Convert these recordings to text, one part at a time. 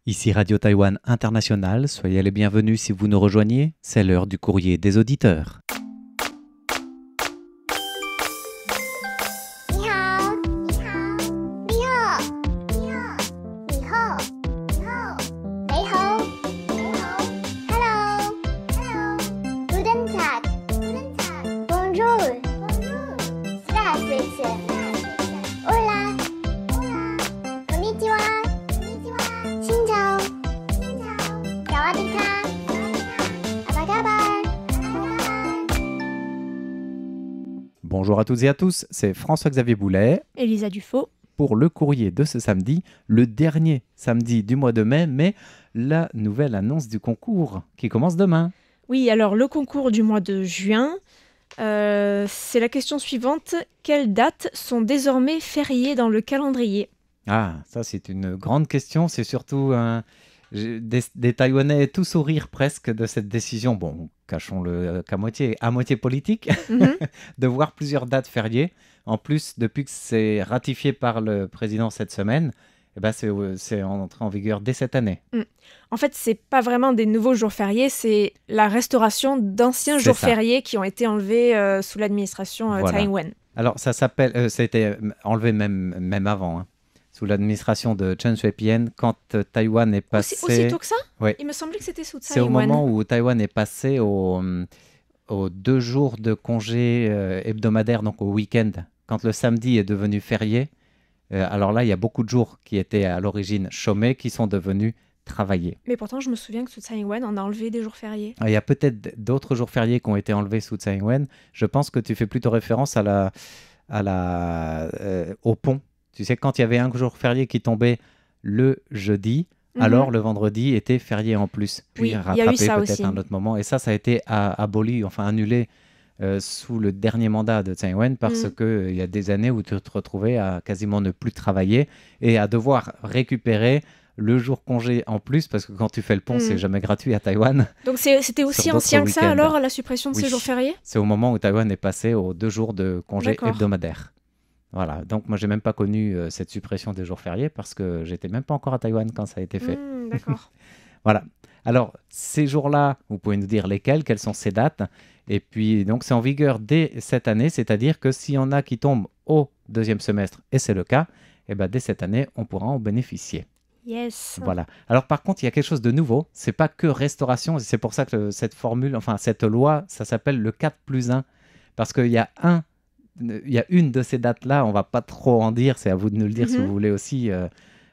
Ici Radio Taïwan International, soyez les bienvenus si vous nous rejoignez, c'est l'heure du courrier des auditeurs. ，Bonjour à toutes et à tous, c'est François-Xavier Boulet. Et Lisa Dufaux. Pour le courrier de ce samedi, le dernier samedi du mois de mai, mais la nouvelle annonce du concours qui commence demain. Oui, alors le concours du mois de juin, c'est la question suivante. Quelles dates sont désormais fériées dans le calendrier ? Ah, ça c'est une grande question, c'est surtout des Taïwanais tout sourire presque de cette décision, bon, cachons-le à moitié politique, de voir plusieurs dates fériées. En plus, depuis que c'est ratifié par le président cette semaine, eh ben c'est entré en vigueur dès cette année. En fait, c'est pas vraiment des nouveaux jours fériés, c'est la restauration d'anciens jours fériés qui ont été enlevés sous l'administration Taïwan. Alors, ça s'appelle, ça a été enlevé même avant, sous l'administration de Chen Shui-bian, quand Taïwan est passé... Aussitôt que ça ? Oui. Il me semblait que c'était sous Taïwan. C'est au moment où Taïwan est passé aux 2 jours de congé hebdomadaire, donc au week-end. Quand le samedi est devenu férié, alors là, il y a beaucoup de jours qui étaient à l'origine chômés qui sont devenus travaillés. Mais pourtant, je me souviens que sous Taïwan, on a enlevé des jours fériés. Il y a peut-être d'autres jours fériés qui ont été enlevés sous Taïwan. Je pense que tu fais plutôt référence au pont. Tu sais, quand il y avait un jour férié qui tombait le jeudi, alors le vendredi était férié en plus. Puis rattrapé peut-être à un autre moment. Et ça a été aboli, enfin annulé sous le dernier mandat de Tsai Ing-wen parce qu'il y a des années où tu te retrouvais à quasiment ne plus travailler et à devoir récupérer le jour congé en plus, parce que quand tu fais le pont, c'est jamais gratuit à Taïwan. Donc c'était aussi ancien que ça alors, la suppression de ces jours fériés ? C'est au moment où Taïwan est passé aux 2 jours de congé hebdomadaire. Voilà, donc moi j'ai même pas connu cette suppression des jours fériés parce que j'étais même pas encore à Taïwan quand ça a été fait. D'accord. Voilà. Alors ces jours-là, vous pouvez nous dire lesquels, quelles sont ces dates. Et puis donc c'est en vigueur dès cette année, c'est-à-dire que s'il y en a qui tombent au 2e semestre, et c'est le cas, et ben dès cette année on pourra en bénéficier. Yes. Voilà. Alors par contre, il y a quelque chose de nouveau. C'est pas que restauration. Et c'est pour ça que cette loi, ça s'appelle le 4+1. Parce qu'il y a une de ces dates-là, on va pas trop en dire. C'est à vous de nous le dire si vous voulez aussi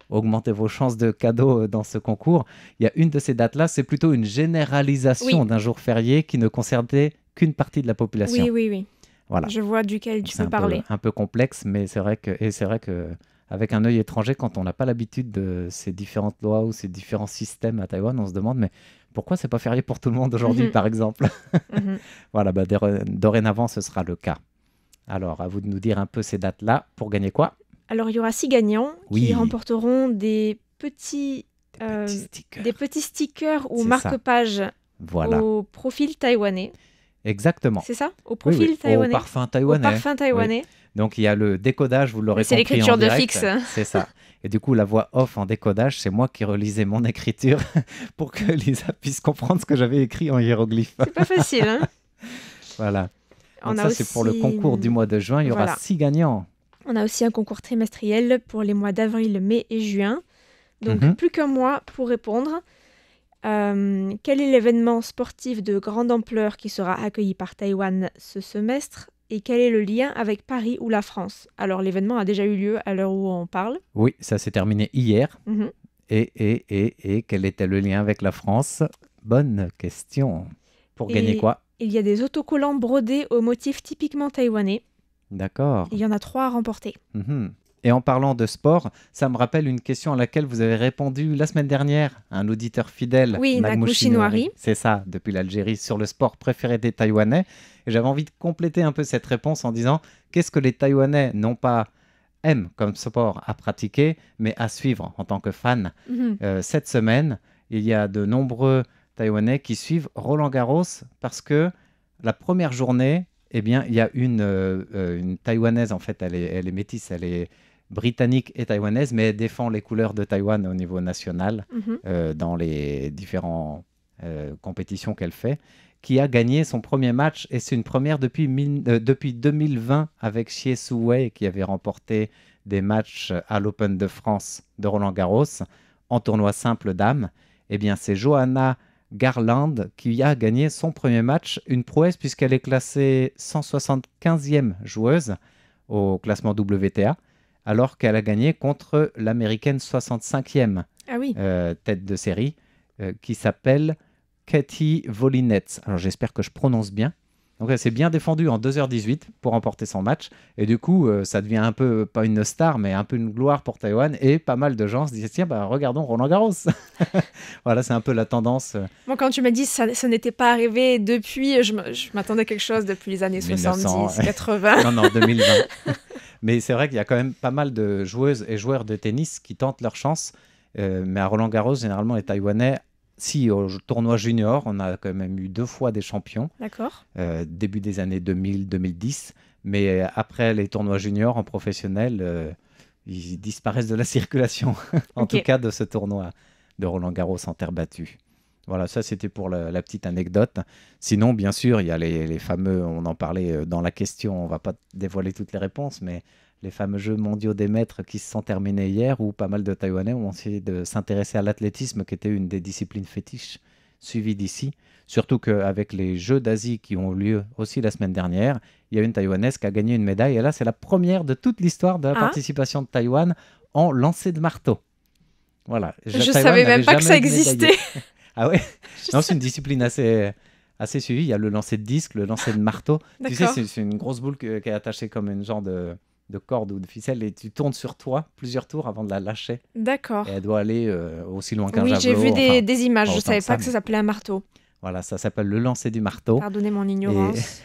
augmenter vos chances de cadeaux dans ce concours. Il y a une de ces dates-là, c'est plutôt une généralisation d'un jour férié qui ne concernait qu'une partie de la population. Oui. Voilà. Je vois duquel tu peux parler. C'est un peu complexe, mais c'est vrai que avec un œil étranger, quand on n'a pas l'habitude de ces différentes lois ou ces différents systèmes à Taïwan, on se demande, mais pourquoi c'est pas férié pour tout le monde aujourd'hui, par exemple ? Voilà, dorénavant, ce sera le cas. Alors, à vous de nous dire un peu ces dates-là. Pour gagner quoi ? Alors, il y aura 6 gagnants qui remporteront des petits stickers ou marque-pages au profil taïwanais. Exactement. C'est ça ? Au profil taïwanais. Au parfum taïwanais. Oui. Donc, il y a le décodage, vous l'aurez compris en direct. C'est l'écriture de fixe. C'est ça. Et du coup, la voix off en décodage, c'est moi qui relisais mon écriture pour que Lisa puisse comprendre ce que j'avais écrit en hiéroglyphe. C'est pas facile, hein ? Voilà. Donc ça, c'est pour le concours du mois de juin. Il y aura 6 gagnants. On a aussi un concours trimestriel pour les mois d'avril, mai et juin. Donc, plus qu'un mois pour répondre. Quel est l'événement sportif de grande ampleur qui sera accueilli par Taïwan ce semestre ? Et quel est le lien avec Paris ou la France ? Alors, l'événement a déjà eu lieu à l'heure où on parle. Oui, ça s'est terminé hier. Et quel était le lien avec la France ? Bonne question. Pour gagner quoi ? Il y a des autocollants brodés au motif typiquement taïwanais. D'accord. Il y en a 3 à remporter. Et en parlant de sport, ça me rappelle une question à laquelle vous avez répondu la semaine dernière, un auditeur fidèle. Oui, Nagmushi Noiri. C'est ça, depuis l'Algérie, sur le sport préféré des Taïwanais. Et j'avais envie de compléter un peu cette réponse en disant qu'est-ce que les Taïwanais non pas aiment comme sport à pratiquer, mais à suivre en tant que fan. Cette semaine, il y a de nombreux Taïwanais qui suivent Roland Garros parce que la première journée, eh bien, il y a une Taïwanaise, en fait, elle est métisse, elle est britannique et taïwanaise, mais elle défend les couleurs de Taïwan au niveau national dans les différentes compétitions qu'elle fait, qui a gagné son premier match, et c'est une première depuis 2020 avec Xie Suwei, qui avait remporté des matchs à l'Open de France de Roland-Garros en tournoi simple dames. Eh bien, c'est Johanna Garland qui a gagné son premier match, une prouesse puisqu'elle est classée 175e joueuse au classement WTA, alors qu'elle a gagné contre l'américaine 65e tête de série, qui s'appelle Katie Volinets. Alors j'espère que je prononce bien. Donc elle s'est bien défendue en 2h18 pour remporter son match. Et du coup, ça devient un peu, pas une star, mais un peu une gloire pour Taïwan. Et pas mal de gens se disaient, tiens, regardons Roland-Garros. Voilà, c'est un peu la tendance. Bon, quand tu m'as dit que ça n'était pas arrivé depuis, je m'attendais à quelque chose depuis les années 70, 80. Non, 2020. Mais c'est vrai qu'il y a quand même pas mal de joueuses et joueurs de tennis qui tentent leur chance. Mais à Roland-Garros, généralement, les Taïwanais... Si, au tournoi junior, on a quand même eu 2 fois des champions. D'accord. Début des années 2000-2010. Mais après les tournois juniors en professionnel, ils disparaissent de la circulation. En tout cas, de ce tournoi de Roland-Garros en terre battue. Voilà, ça c'était pour la petite anecdote. Sinon, bien sûr, il y a les fameux, on en parlait dans la question, on ne va pas dévoiler toutes les réponses, mais les fameux Jeux mondiaux des maîtres qui se sont terminés hier, où pas mal de Taïwanais ont essayé de s'intéresser à l'athlétisme, qui était une des disciplines fétiches suivies d'ici. Surtout qu'avec les Jeux d'Asie qui ont eu lieu aussi la semaine dernière, il y a une Taïwanaise qui a gagné une médaille. Et là, c'est la première de toute l'histoire de la participation de Taïwan en lancer de marteau. Voilà. Je ne savais même pas que ça existait. Ah ouais. Non, c'est une discipline assez suivie. Il y a le lancer de disque, le lancer de marteau. Tu sais, c'est une grosse boule qui est attachée comme une genre de corde ou de ficelle, et tu tournes sur toi plusieurs tours avant de la lâcher. D'accord. Et elle doit aller aussi loin qu'un javelot. Oui, j'ai vu des images. Je ne savais pas que ça s'appelait un marteau. Voilà, ça s'appelle le lancer du marteau. Pardonnez mon ignorance.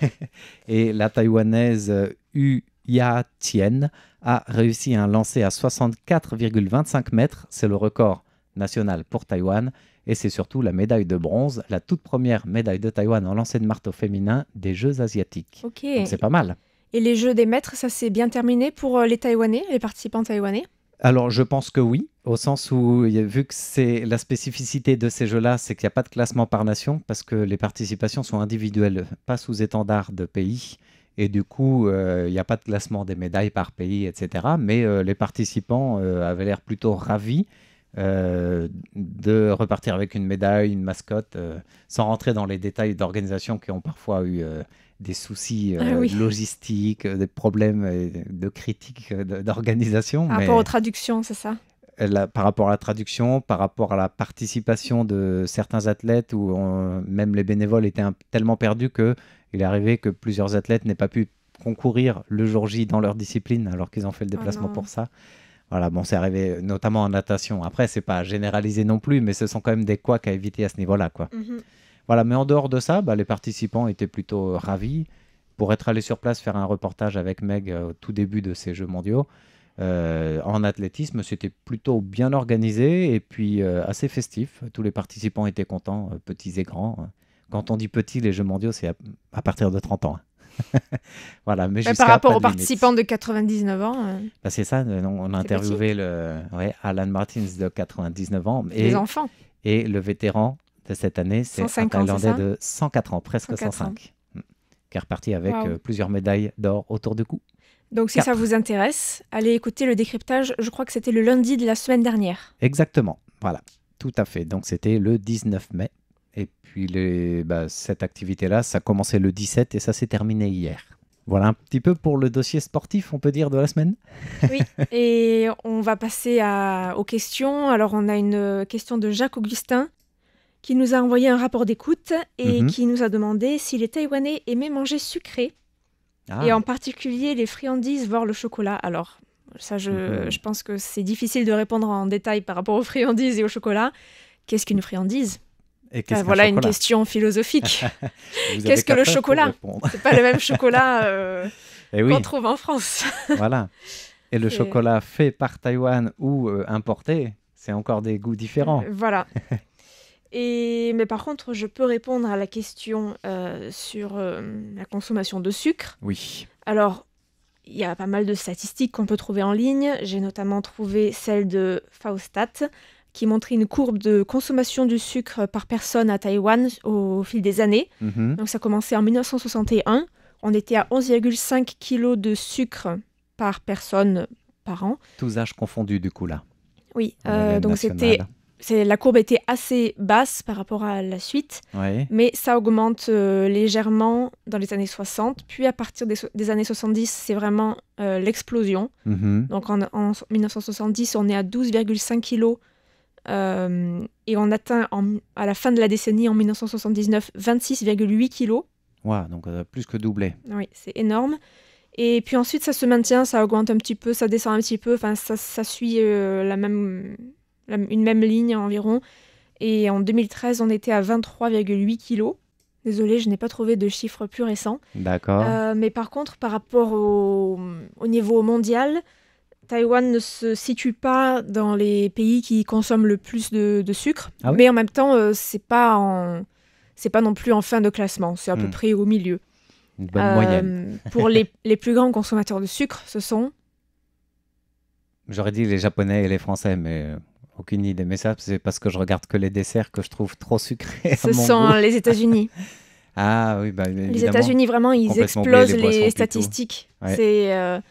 Et la Taïwanaise Yu Ya Tien a réussi un lancer à 64,25 mètres. C'est le record national pour Taïwan. Et c'est surtout la médaille de bronze, la toute première médaille de Taïwan en lancer de marteau féminin des Jeux asiatiques. Ok. Donc c'est pas mal. Et les Jeux des maîtres, ça s'est bien terminé pour les Taïwanais, les participants taïwanais? Alors, je pense que oui, au sens où, vu que c'est la spécificité de ces Jeux-là, c'est qu'il n'y a pas de classement par nation, parce que les participations sont individuelles, pas sous étendard de pays. Et du coup, il n'y a pas de classement des médailles par pays, etc. Mais les participants avaient l'air plutôt ravis de repartir avec une médaille, une mascotte, sans rentrer dans les détails d'organisation qui ont parfois eu des soucis logistiques, des problèmes de critiques d'organisation. Par rapport aux traductions, c'est ça? Par rapport à la traduction, par rapport à la participation de certains athlètes, où même les bénévoles étaient tellement perdus qu'il est arrivé que plusieurs athlètes n'aient pas pu concourir le jour J dans leur discipline, alors qu'ils ont fait le déplacement pour ça. Voilà, bon, c'est arrivé notamment en natation. Après, c'est pas généralisé non plus, mais ce sont quand même des couacs à éviter à ce niveau-là, quoi. Voilà, mais en dehors de ça, les participants étaient plutôt ravis. Pour être allé sur place faire un reportage avec Meg au tout début de ces Jeux mondiaux, en athlétisme, c'était plutôt bien organisé et puis assez festif. Tous les participants étaient contents, petits et grands. Quand on dit petit, les Jeux mondiaux, c'est à partir de 30 ans. Voilà, mais par rapport aux participants de 99 ans. C'est ça, on a interviewé Alan Martins de 99 ans. Les enfants. Et le vétéran de cette année, c'est un Thaïlandais de 104 ans, presque 105, qui est reparti avec plusieurs médailles d'or autour du cou. Donc si ça vous intéresse, allez écouter le décryptage, je crois que c'était le lundi de la semaine dernière. Exactement, voilà, tout à fait. Donc c'était le 19 mai. Et puis cette activité-là, ça a commencé le 17 et ça s'est terminé hier. Voilà un petit peu pour le dossier sportif, on peut dire, de la semaine. Oui, et on va passer aux questions. Alors on a une question de Jacques Augustin qui nous a envoyé un rapport d'écoute et qui nous a demandé si les Taïwanais aimaient manger sucré, et en particulier les friandises, voire le chocolat. Alors ça, je pense que c'est difficile de répondre en détail par rapport aux friandises et au chocolat. Qu'est-ce qu'une friandise ? Voilà une question philosophique. Qu'est-ce que le chocolat ? C'est pas le même chocolat qu'on trouve en France. Voilà. Et le chocolat fait par Taïwan ou importé, c'est encore des goûts différents. Voilà. Mais par contre, je peux répondre à la question sur la consommation de sucre. Oui. Alors, il y a pas mal de statistiques qu'on peut trouver en ligne. J'ai notamment trouvé celle de Faustat, qui montrait une courbe de consommation du sucre par personne à Taïwan au fil des années. Donc ça a commencé en 1961. On était à 11,5 kg de sucre par personne par an. Tous âges confondus, du coup, là. Oui, donc la courbe était assez basse par rapport à la suite, mais ça augmente légèrement dans les années 60. Puis à partir des années 70, c'est vraiment l'explosion. Donc en 1970, on est à 12,5 kg et on atteint à la fin de la décennie, en 1979, 26,8 kg. Ouais, donc plus que doublé. Oui, c'est énorme. Et puis ensuite, ça se maintient, ça augmente un petit peu, ça descend un petit peu. Enfin, ça suit une même ligne environ. Et en 2013, on était à 23,8 kg. Désolée, je n'ai pas trouvé de chiffres plus récents. D'accord. Mais par contre, par rapport au niveau mondial, Taïwan ne se situe pas dans les pays qui consomment le plus de sucre. Ah oui? Mais en même temps, c'est pas non plus en fin de classement. C'est à peu près au milieu. Une bonne moyenne. Pour les plus grands consommateurs de sucre, ce sont... J'aurais dit les Japonais et les Français, mais aucune idée. Mais ça, c'est parce que je regarde que les desserts que je trouve trop sucrés. Ce sont les États-Unis. Ah oui, bah évidemment. Les États-Unis, vraiment, ils explosent les statistiques. Ouais. C'est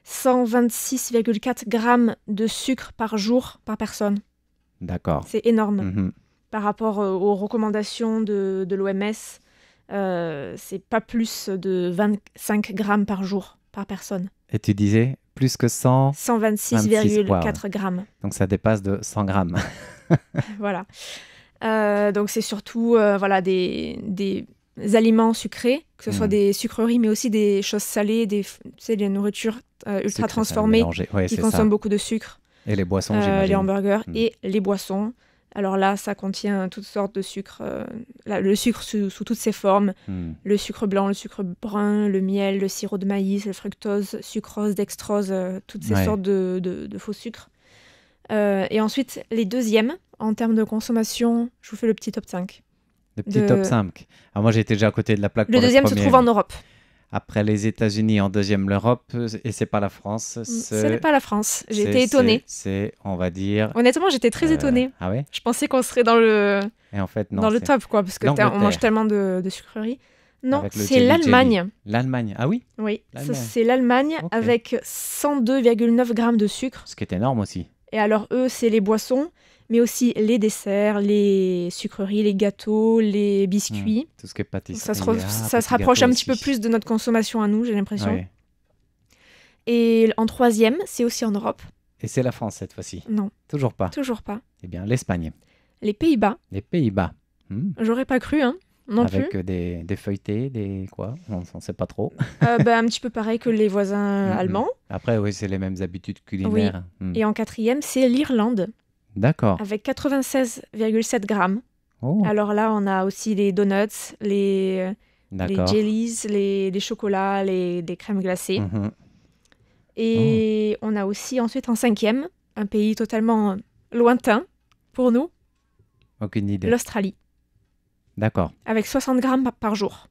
126,4 grammes de sucre par jour par personne. D'accord. C'est énorme. Par rapport aux recommandations de l'OMS. C'est pas plus de 25 grammes par jour par personne. Et tu disais plus que 126,4 grammes. Donc ça dépasse de 100 grammes. Voilà. Donc c'est surtout des aliments sucrés, que ce soit des sucreries, mais aussi des choses salées, des nourritures ultra transformées qui consomment beaucoup de sucre. Et les boissons, j'imagine. Les hamburgers et les boissons. Alors là, ça contient toutes sortes de sucres, le sucre sous toutes ses formes, le sucre blanc, le sucre brun, le miel, le sirop de maïs, le fructose, sucrose, dextrose, toutes ces sortes de faux sucres. Et ensuite, les deuxièmes, en termes de consommation, je vous fais le petit top 5. Le petit top 5. Alors moi, j'étais déjà à côté de la plaque. Le deuxième se trouve en Europe. Après les États-Unis, en deuxième l'Europe, et c'est pas la France. Ce n'est pas la France. J'ai été étonnée. C'est, on va dire... Honnêtement, j'étais très étonnée. Ah ouais? Je pensais qu'on serait dans le, et en fait, non, dans le top, quoi, parce que on mange tellement de sucreries. Non, c'est jelly. l'Allemagne. L'Allemagne, ah oui? Oui, c'est l'Allemagne avec 102,9 grammes de sucre. Ce qui est énorme aussi. Et alors, eux, c'est les boissons, mais aussi les desserts, les sucreries, les gâteaux, les biscuits. Tout ce qui est pâtisserie. Ça se rapproche un petit peu plus de notre consommation à nous, j'ai l'impression. Ouais. Et en troisième, c'est aussi en Europe. Et c'est la France cette fois-ci? Non. Toujours pas? Toujours pas. Eh bien, l'Espagne. Les Pays-Bas. Les Pays-Bas. J'aurais pas cru, hein. Non plus. Avec des feuilletés, des quoi? On ne sait pas trop. Un petit peu pareil que les voisins allemands. Après, oui, c'est les mêmes habitudes culinaires. Oui. Et en quatrième, c'est l'Irlande. D'accord. Avec 96,7 grammes. Oh. Alors là, on a aussi les donuts, les jellies, les chocolats, les crèmes glacées. Et on a aussi ensuite en cinquième, un pays totalement lointain pour nous. Aucune idée. L'Australie. D'accord. Avec 60 grammes par jour.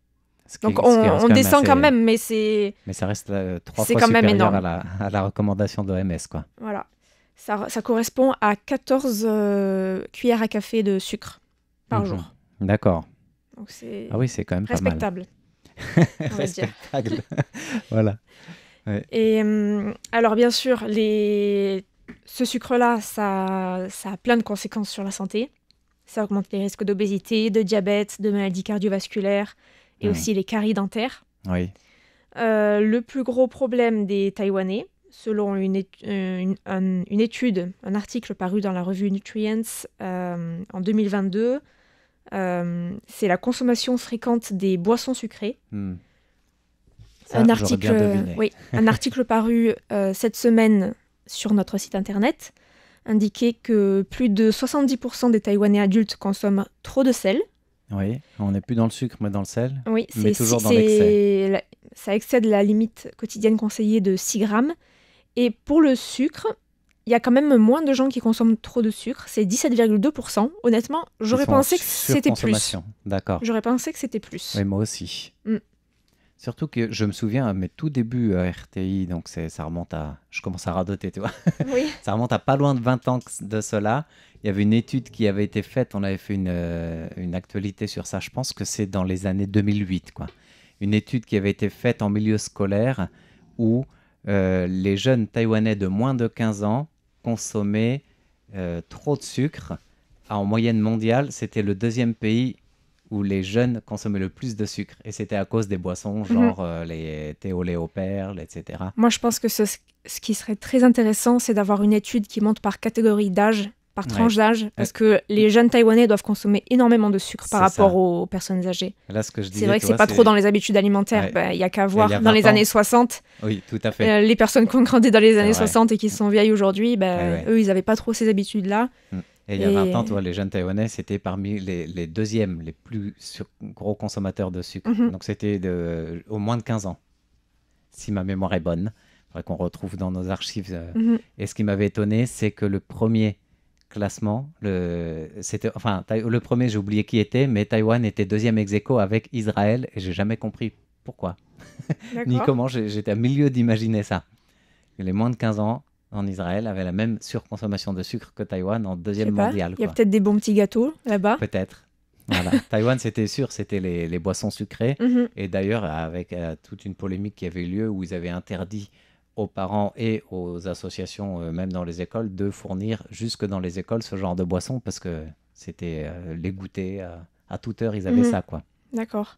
Donc on descend quand même, mais c'est... Mais ça reste 3 fois supérieur à la recommandation de l'OMS, quoi. Voilà. Ça correspond à 14 cuillères à café de sucre par jour. D'accord. Donc c'est quand même respectable. Pas mal. Respectable. Voilà. Ouais. Et alors bien sûr, ce sucre-là, ça a plein de conséquences sur la santé. Ça augmente les risques d'obésité, de diabète, de maladies cardiovasculaires et aussi les caries dentaires. Oui. Le plus gros problème des Taïwanais, selon une étude, un article paru dans la revue Nutrients en 2022, c'est la consommation fréquente des boissons sucrées. Ça, un article paru cette semaine sur notre site internet indiquait que plus de 70% des Taïwanais adultes consomment trop de sel. Oui, on n'est plus dans le sucre, mais dans le sel. Oui, mais toujours dans l'excès. Ça excède la limite quotidienne conseillée de 6 grammes. Et pour le sucre, il y a quand même moins de gens qui consomment trop de sucre. C'est 17,2%. Honnêtement, j'aurais pensé que c'était plus. D'accord. J'aurais pensé que c'était plus. Oui, moi aussi. Surtout que je me souviens à mes tout débuts à RTI, donc ça remonte à... Je commence à radoter, tu vois. Oui. Ça remonte à pas loin de 20 ans de cela. Il y avait une étude qui avait été faite, on avait fait une actualité sur ça, je pense que c'est dans les années 2008, quoi. Une étude qui avait été faite en milieu scolaire où les jeunes Taïwanais de moins de 15 ans consommaient trop de sucre. En moyenne mondiale, c'était le deuxième pays où les jeunes consommaient le plus de sucre. Et c'était à cause des boissons, genre les thé au lait aux perles, etc. Moi, je pense que ce qui serait très intéressant, c'est d'avoir une étude qui monte par catégorie d'âge, par tranche d'âge, parce que les jeunes Taïwanais doivent consommer énormément de sucre par rapport aux personnes âgées. Là, ce que je disais, c'est vrai que c'est pas trop dans les habitudes alimentaires. Il y a qu'à voir dans les années 60. Oui, tout à fait. Les personnes qui ont grandi dans les années 60 et qui sont vieilles aujourd'hui, eux, ils n'avaient pas trop ces habitudes-là. Et il y a 20 ans, toi, les jeunes Taïwanais, c'était parmi les deuxièmes, les plus gros consommateurs de sucre. Donc, c'était au moins de 15 ans, si ma mémoire est bonne. Il faudrait qu'on retrouve dans nos archives. Et ce qui m'avait étonné, c'est que le premier classement, le premier, j'ai oublié qui était, mais Taïwan était deuxième ex-aequo avec Israël, et j'ai jamais compris pourquoi. Ni comment, j'étais à milieu d'imaginer ça. Les moins de 15 ans, en Israël, avait la même surconsommation de sucre que Taïwan en deuxième mondial. Il y a peut-être des bons petits gâteaux là-bas. Peut-être. Voilà. Taïwan, c'était sûr, c'était les boissons sucrées. Et d'ailleurs, avec toute une polémique qui avait eu lieu où ils avaient interdit aux parents et aux associations, même dans les écoles, de fournir jusque dans les écoles ce genre de boissons parce que c'était les goûters à toute heure, ils avaient ça, quoi. D'accord.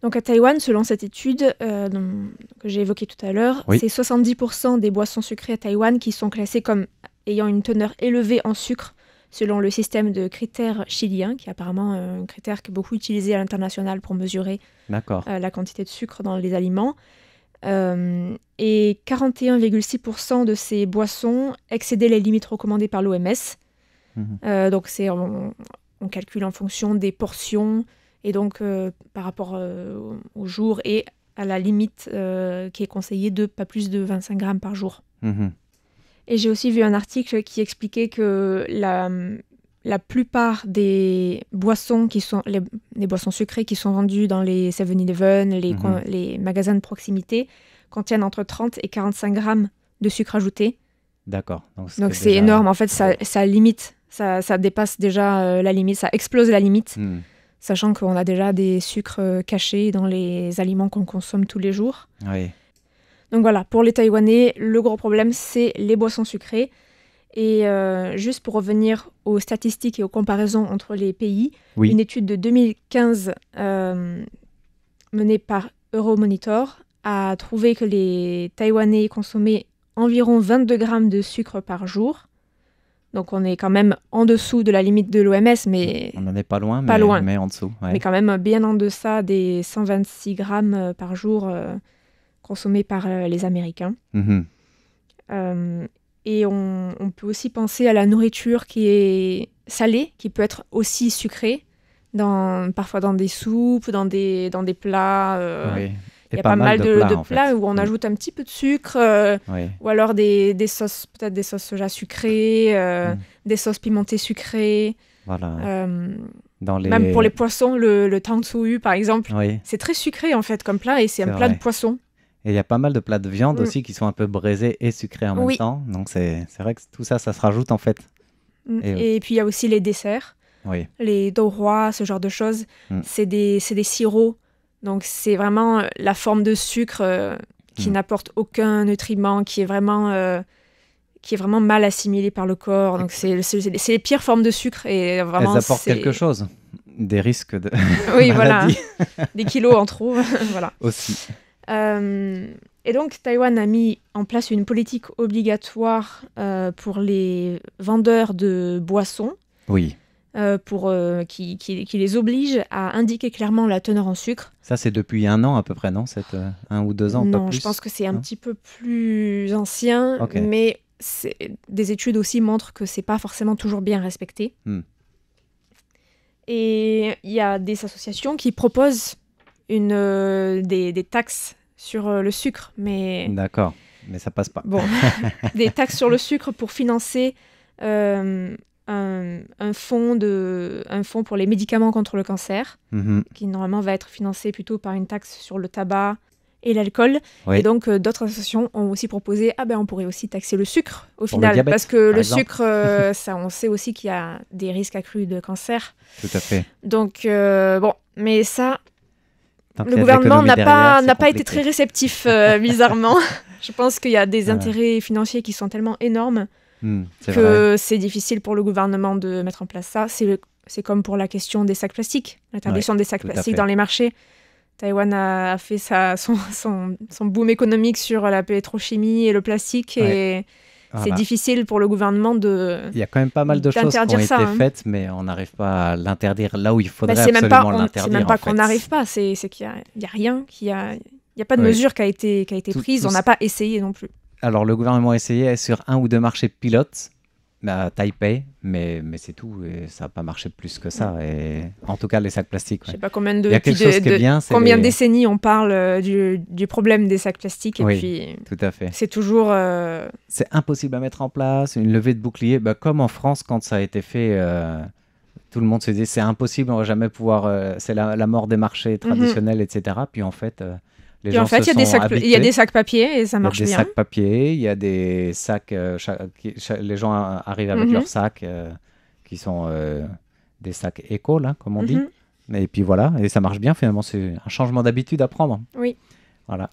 Donc à Taïwan, selon cette étude que j'ai évoquée tout à l'heure, c'est 70% des boissons sucrées à Taïwan qui sont classées comme ayant une teneur élevée en sucre selon le système de critères chilien, qui est apparemment un critère qui est beaucoup utilisé à l'international pour mesurer la quantité de sucre dans les aliments. Et 41,6% de ces boissons excédaient les limites recommandées par l'OMS. Donc on calcule en fonction des portions et donc par rapport au jour et à la limite qui est conseillée de pas plus de 25 grammes par jour. Et j'ai aussi vu un article qui expliquait que la plupart des boissons les boissons sucrées qui sont vendues dans les 7-Eleven, les magasins de proximité, contiennent entre 30 et 45 grammes de sucre ajouté. D'accord. Donc c'est énorme. En fait, ça limite, ça dépasse déjà la limite, ça explose la limite, sachant qu'on a déjà des sucres cachés dans les aliments qu'on consomme tous les jours. Oui. Donc voilà, pour les Taïwanais, le gros problème, c'est les boissons sucrées. Et juste pour revenir aux statistiques et aux comparaisons entre les pays, une étude de 2015 menée par Euromonitor a trouvé que les Taïwanais consommaient environ 22 grammes de sucre par jour. Donc on est quand même en dessous de la limite de l'OMS, mais... On n'en est pas loin, mais en dessous. Ouais. Mais quand même bien en deçà des 126 grammes par jour consommés par les Américains. Et on peut aussi penser à la nourriture qui est salée, qui peut être aussi sucrée, parfois dans des soupes, dans des plats. Il y a pas mal de plats où on ajoute un petit peu de sucre, ou alors des sauces, peut-être des sauces soja sucrées, des sauces pimentées sucrées. Voilà. Même pour les poissons, le tang sou par exemple, c'est très sucré en fait comme plat et c'est un plat de poisson. Et il y a pas mal de plats de viande aussi qui sont un peu braisés et sucrés en même temps. Donc c'est vrai que tout ça, ça se rajoute en fait. Et puis il y a aussi les desserts, les dourois, ce genre de choses. C'est des sirops. Donc c'est vraiment la forme de sucre qui n'apporte aucun nutriment, qui est vraiment mal assimilé par le corps. Donc c'est les pires formes de sucre. Et vraiment, elles apportent quelque chose. Des risques de maladie. Voilà. Des kilos en trop. Voilà. Aussi. Et donc, Taïwan a mis en place une politique obligatoire pour les vendeurs de boissons, qui les oblige à indiquer clairement la teneur en sucre. Ça, c'est depuis 1 an à peu près, non ? 1 ou 2 ans, pas plus ? Non, je pense que c'est un petit peu plus ancien, mais des études aussi montrent que c'est pas forcément toujours bien respecté. Et il y a des associations qui proposent des taxes sur le sucre, mais... D'accord, mais ça passe pas. Bon, des taxes sur le sucre pour financer un un fonds pour les médicaments contre le cancer, qui normalement va être financé plutôt par une taxe sur le tabac et l'alcool. Oui. Et donc, d'autres associations ont aussi proposé, on pourrait aussi taxer le sucre au final. Diabète, parce que le sucre, ça, on sait aussi qu'il y a des risques accrus de cancer. Tout à fait. Donc, mais ça, le gouvernement n'a pas été très réceptif, bizarrement. Je pense qu'il y a des intérêts financiers qui sont tellement énormes c'est difficile pour le gouvernement de mettre en place ça. C'est comme pour la question des sacs plastiques, l'interdiction des sacs plastiques dans les marchés. Taïwan a fait son boom économique sur la pétrochimie et le plastique et c'est difficile pour le gouvernement de. Il y a quand même pas mal de choses qui ont été faites, mais on n'arrive pas à l'interdire là où il faudrait absolument l'interdire. C'est même pas qu'on n'arrive pas, c'est qu'il y a rien, il y a pas de mesure qui a été prise, on n'a pas essayé non plus. Alors, le gouvernement a essayé sur 1 ou 2 marchés pilotes à Taipei, mais c'est tout. Et ça n'a pas marché plus que ça. Et, en tout cas, les sacs plastiques. Je ne sais pas combien combien de décennies on parle du problème des sacs plastiques. Et puis, tout à fait. C'est toujours... C'est impossible à mettre en place. Une levée de bouclier, comme en France, quand ça a été fait... tout le monde se dit c'est impossible, on ne va jamais pouvoir... c'est la mort des marchés traditionnels, etc. Puis en fait... il y a des sacs papier et ça marche bien. Il y a des sacs papier, il y a des sacs... les gens arrivent avec leurs sacs qui sont des sacs éco, là, comme on dit. Et puis voilà, et ça marche bien finalement. C'est un changement d'habitude à prendre. Oui. Voilà.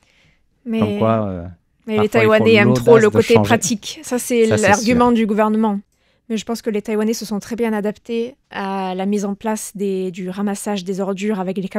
Mais, comme quoi, mais les Taïwanais aiment trop le côté pratique. Ça, c'est l'argument du gouvernement. Mais je pense que les Taïwanais se sont très bien adaptés à la mise en place du ramassage des ordures avec les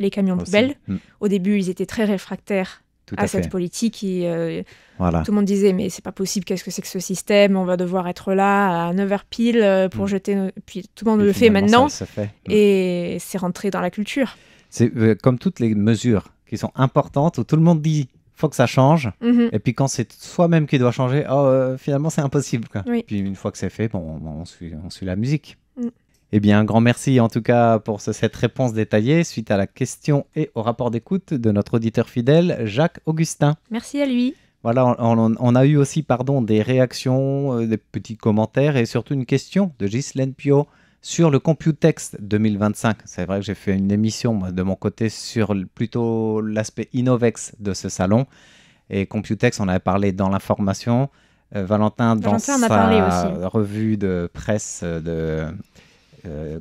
camions poubelles. Au début, ils étaient très réfractaires à cette politique. Et, tout le monde disait, mais c'est pas possible, qu'est-ce que c'est que ce système? On va devoir être là à 9h pile pour jeter... Puis tout le monde le fait maintenant. Ça fait. Et c'est rentré dans la culture. C'est comme toutes les mesures qui sont importantes, où tout le monde dit... faut que ça change. Et puis quand c'est soi-même qui doit changer, finalement c'est impossible. Quoi. Oui. Puis une fois que c'est fait, on suit la musique. Eh bien, un grand merci en tout cas pour cette réponse détaillée suite à la question et au rapport d'écoute de notre auditeur fidèle, Jacques Augustin. Merci à lui. Voilà, on a eu aussi des réactions, des petits commentaires et surtout une question de Ghislaine Pio sur le Computex 2025. C'est vrai que j'ai fait une émission de mon côté sur plutôt l'aspect Innovex de ce salon. Et Computex, on avait parlé dans l'information. Valentin dans sa revue de presse de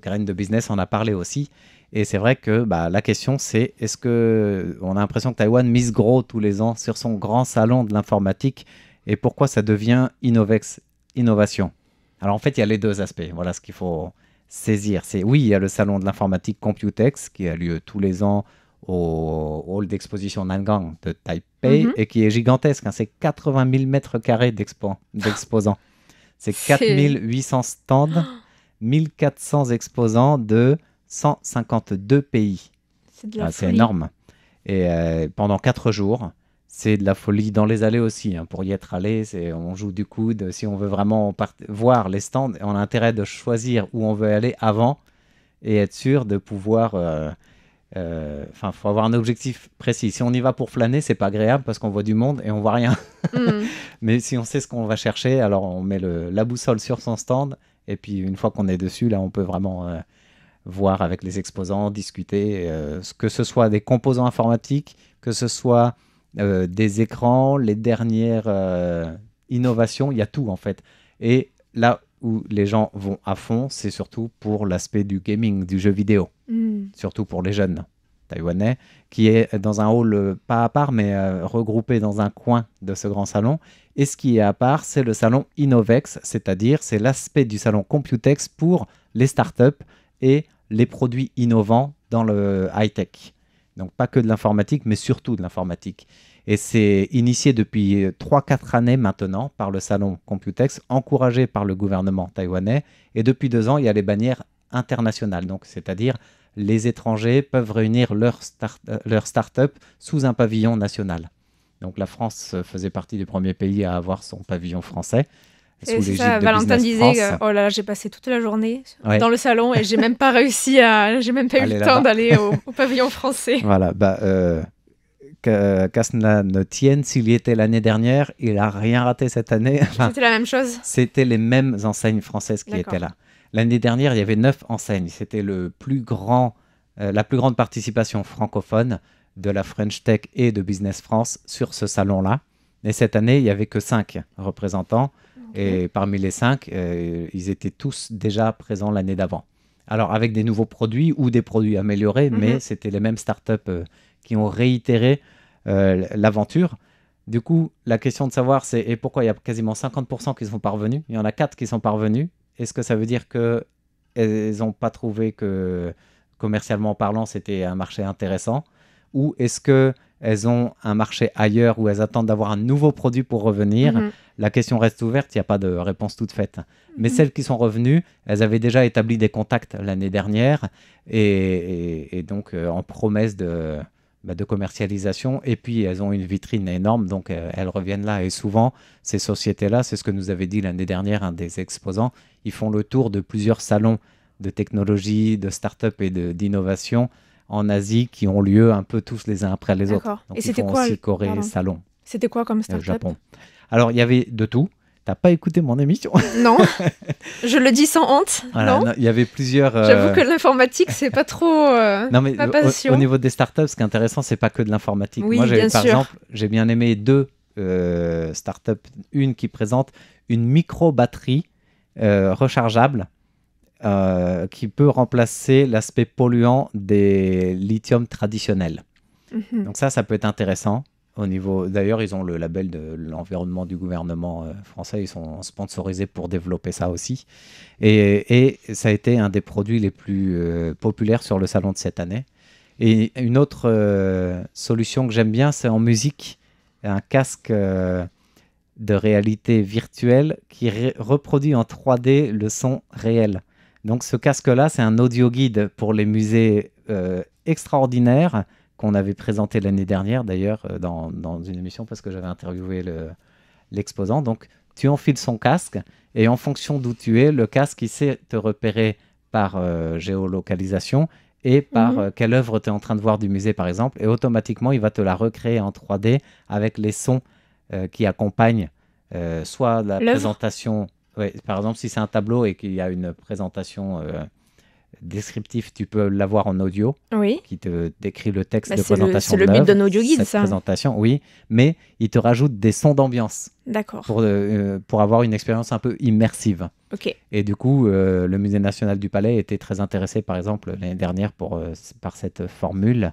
Graines de Business, on a parlé aussi. Et c'est vrai que la question, c'est est-ce qu'on a l'impression que Taïwan mise gros tous les ans sur son grand salon de l'informatique et pourquoi ça devient Innovex, innovation? Alors en fait, il y a les deux aspects. Voilà ce qu'il faut saisir. Oui, il y a le salon de l'informatique Computex qui a lieu tous les ans au hall d'exposition Nangang de Taipei et qui est gigantesque. C'est 80 000 mètres carrés d'exposants. C'est 4800 stands, 1400 exposants de 152 pays. C'est énorme. Et pendant 4 jours, c'est de la folie dans les allées aussi. Pour y être allé, on joue du coude. Si on veut vraiment voir les stands, on a intérêt de choisir où on veut aller avant et être sûr de pouvoir... faut avoir un objectif précis. Si on y va pour flâner, c'est pas agréable parce qu'on voit du monde et on voit rien. Mais si on sait ce qu'on va chercher, alors on met la boussole sur son stand et puis une fois qu'on est dessus, là, on peut vraiment voir avec les exposants, discuter, que ce soit des composants informatiques, que ce soit des écrans, les dernières innovations, il y a tout en fait. Et là où les gens vont à fond, c'est surtout pour l'aspect du gaming, du jeu vidéo. Surtout pour les jeunes taïwanais, qui est dans un hall pas à part, mais regroupé dans un coin de ce grand salon. Et ce qui est à part, c'est le salon Innovex, c'est-à-dire c'est l'aspect du salon Computex pour les startups et les produits innovants dans le high-tech. Donc pas que de l'informatique, mais surtout de l'informatique. Et c'est initié depuis 3-4 années maintenant par le salon Computex, encouragé par le gouvernement taïwanais. Et depuis 2 ans, il y a les bannières internationales. Donc, c'est-à-dire les étrangers peuvent réunir leur start-up sous un pavillon national. Donc la France faisait partie des premiers pays à avoir son pavillon français. C'est ça, Valentin disait que j'ai passé toute la journée dans le salon et j'ai même pas réussi j'ai même pas eu le temps d'aller au pavillon français. Voilà, qu'à cela ne tienne, s'il y était l'année dernière, il n'a rien raté cette année. C'était la même chose. C'était les mêmes enseignes françaises qui étaient là. L'année dernière, il y avait 9 enseignes. C'était la plus grande participation francophone de la French Tech et de Business France sur ce salon-là. Et cette année, il n'y avait que 5 représentants. Okay. Et parmi les 5, ils étaient tous déjà présents l'année d'avant. Alors, avec des nouveaux produits ou des produits améliorés, mais c'était les mêmes startups qui ont réitéré l'aventure. Du coup, la question de savoir, c'est et pourquoi il y a quasiment 50% qui ne sont pas revenus. Il y en a 4 qui sont pas revenus. Est-ce que ça veut dire qu'elles n'ont pas trouvé que, commercialement parlant, c'était un marché intéressant? Ou est-ce qu'elles ont un marché ailleurs où elles attendent d'avoir un nouveau produit pour revenir? La question reste ouverte, il n'y a pas de réponse toute faite. Mais celles qui sont revenues, elles avaient déjà établi des contacts l'année dernière et donc en promesse de commercialisation. Et puis, elles ont une vitrine énorme, donc elles reviennent là. Et souvent, ces sociétés-là, c'est ce que nous avait dit l'année dernière un des exposants, ils font le tour de plusieurs salons de technologie, de start-up et d'innovation en Asie qui ont lieu un peu tous les uns après les autres. Donc, et c'était font quoi aussi Corée Salon. C'était quoi comme start-up Japon. Alors, il y avait de tout. T'as pas écouté mon émission? Non, je le dis sans honte. Voilà, non, il y avait plusieurs... J'avoue que l'informatique, c'est pas trop non, mais ma passion. Au niveau des startups, ce qui est intéressant, c'est pas que de l'informatique. Oui, moi, bien par sûr. exemple, j'ai bien aimé 2 startups. Une qui présente une micro-batterie rechargeable qui peut remplacer l'aspect polluant des lithium traditionnels. Donc ça peut être intéressant. Au niveau, d'ailleurs, ils ont le label de l'environnement du gouvernement français. Ils sont sponsorisés pour développer ça aussi. Et ça a été un des produits les plus populaires sur le salon de cette année. Et une autre solution que j'aime bien, c'est en musique. Un casque de réalité virtuelle qui reproduit en 3D le son réel. Donc ce casque-là, c'est un audio guide pour les musées extraordinaires qu'on avait présenté l'année dernière, d'ailleurs, dans une émission, parce que j'avais interviewé l'exposant. Donc, tu enfiles son casque, et en fonction d'où tu es, le casque, il sait te repérer par géolocalisation et par quelle œuvre tu es en train de voir du musée, par exemple. Et automatiquement, il va te la recréer en 3D avec les sons qui accompagnent soit la présentation... Ouais, par exemple, si c'est un tableau et qu'il y a une présentation... descriptif, tu peux l'avoir en audio, qui te décrit le texte de présentation de l'œuvre. C'est le but d'un audio guide, ça. Présentation, oui, mais il te rajoute des sons d'ambiance. D'accord. Pour avoir une expérience un peu immersive. Ok. Et du coup, le Musée national du Palais était très intéressé, par exemple, l'année dernière par cette formule.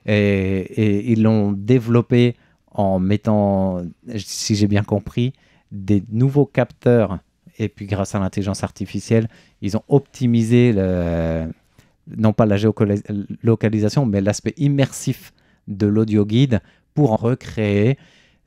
Et ils l'ont développé en mettant, si j'ai bien compris, des nouveaux capteurs. Et puis, grâce à l'intelligence artificielle, ils ont optimisé, non pas la géolocalisation, mais l'aspect immersif de l'audio guide pour en recréer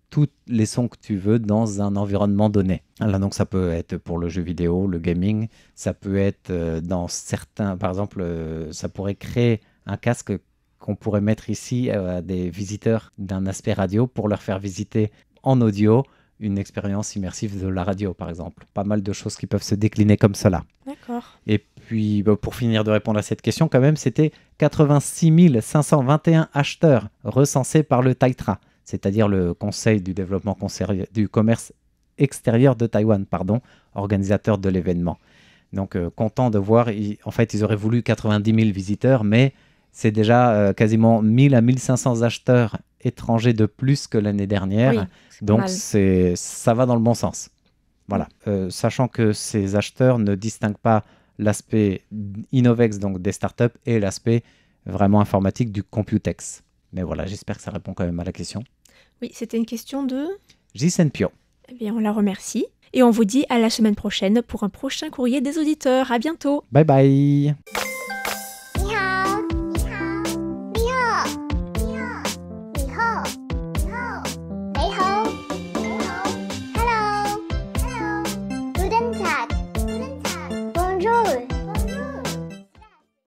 tous les sons que tu veux dans un environnement donné. Là, donc, ça peut être pour le jeu vidéo, le gaming, ça peut être dans certains... Par exemple, ça pourrait créer un casque qu'on pourrait mettre ici à des visiteurs d'un aspect radio pour leur faire visiter en audio une expérience immersive de la radio, par exemple. Pas mal de choses qui peuvent se décliner comme cela. D'accord. Et puis, pour finir de répondre à cette question, quand même, c'était 86 521 acheteurs recensés par le TAITRA, c'est-à-dire le Conseil du développement du commerce extérieur de Taïwan, organisateur de l'événement. Donc, content de voir, en fait, ils auraient voulu 90 000 visiteurs, mais c'est déjà quasiment 1000 à 1500 acheteurs étrangers de plus que l'année dernière. Oui, donc, ça va dans le bon sens. Voilà. Sachant que ces acheteurs ne distinguent pas l'aspect Innovex, donc des startups, et l'aspect vraiment informatique du Computex. Mais voilà, j'espère que ça répond quand même à la question. Oui, c'était une question de... Jisen Pio. Eh bien, on la remercie. Et on vous dit à la semaine prochaine pour un prochain courrier des auditeurs. À bientôt. Bye bye.